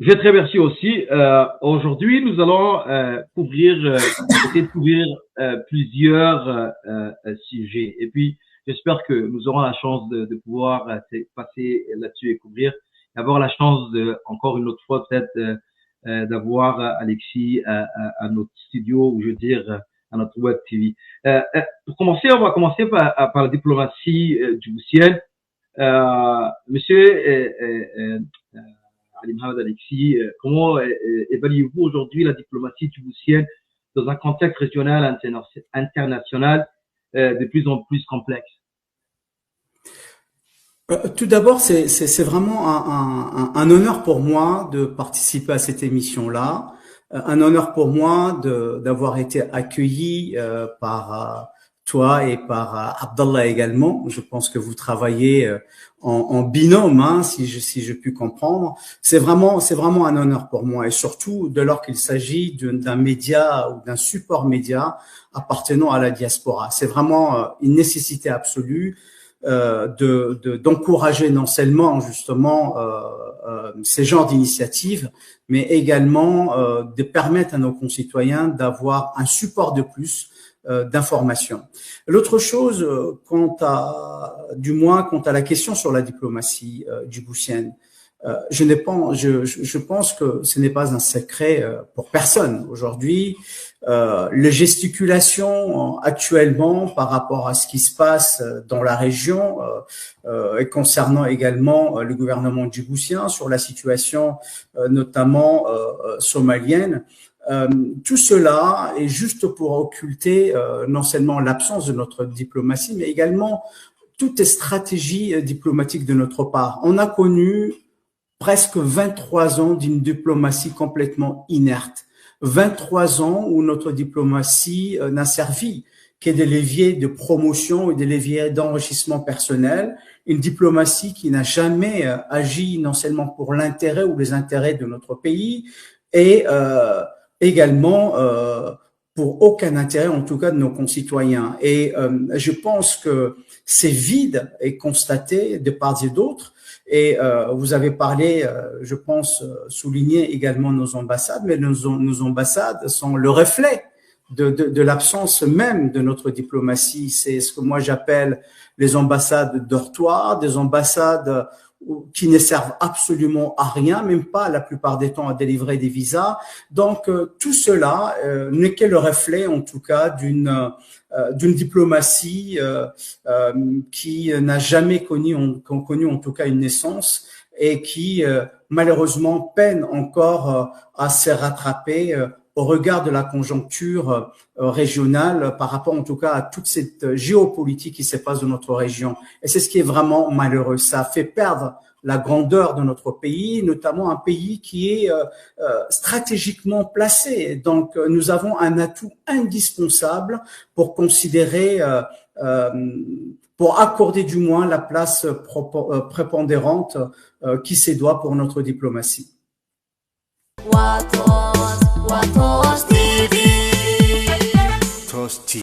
Je vais très merci aussi. Aujourd'hui, nous allons essayer de couvrir plusieurs sujets. Et puis, j'espère que nous aurons la chance de pouvoir passer là-dessus et couvrir. Avoir la chance de, encore une autre fois, peut-être, d'avoir Alexis à notre studio, ou je veux dire, à notre web TV. Pour commencer, on va commencer par la diplomatie djiboutienne. Monsieur Ali Mohamed Alexis, comment évaluez-vous aujourd'hui la diplomatie djiboutienne dans un contexte régional international de plus en plus complexe? Tout d'abord, c'est vraiment un honneur pour moi de participer à cette émission-là. Un honneur pour moi d'avoir été accueilli par toi et par Abdallah également. Je pense que vous travaillez en binôme, hein, si je puis comprendre. C'est vraiment un honneur pour moi, et surtout de lors qu'il s'agit d'un média ou d'un support média appartenant à la diaspora. C'est vraiment une nécessité absolue d'encourager non seulement justement ces genres d'initiatives, mais également de permettre à nos concitoyens d'avoir un support de plus d'information. L'autre chose, quant à la question sur la diplomatie djiboutienne, je pense que ce n'est pas un secret pour personne. Aujourd'hui, les gesticulations actuellement par rapport à ce qui se passe dans la région et concernant également le gouvernement djiboutien sur la situation notamment somalienne, tout cela est juste pour occulter non seulement l'absence de notre diplomatie, mais également toutes les stratégies diplomatiques de notre part. On a connu presque 23 ans d'une diplomatie complètement inerte. 23 ans où notre diplomatie n'a servi qu'à des leviers de promotion et des leviers d'enrichissement personnel. Une diplomatie qui n'a jamais agi non seulement pour l'intérêt ou les intérêts de notre pays, et également pour aucun intérêt, en tout cas, de nos concitoyens. Et je pense que ces vides est constaté de part et d'autre. Et vous avez parlé, je pense, souligner également nos ambassades, mais nos ambassades sont le reflet de l'absence même de notre diplomatie. C'est ce que moi j'appelle les ambassades dortoirs, des ambassades qui ne servent absolument à rien, même pas la plupart des temps à délivrer des visas. Donc tout cela n'est que le reflet, en tout cas, d'une diplomatie qui n'a jamais connu en tout cas une naissance, et qui malheureusement peine encore à se rattraper au regard de la conjoncture régionale, par rapport en tout cas à toute cette géopolitique qui se passe dans notre région. Et c'est ce qui est vraiment malheureux. Ça fait perdre la grandeur de notre pays, notamment un pays qui est stratégiquement placé. Donc, nous avons un atout indispensable pour considérer, pour accorder du moins la place prépondérante qui se doit pour notre diplomatie. What was TV?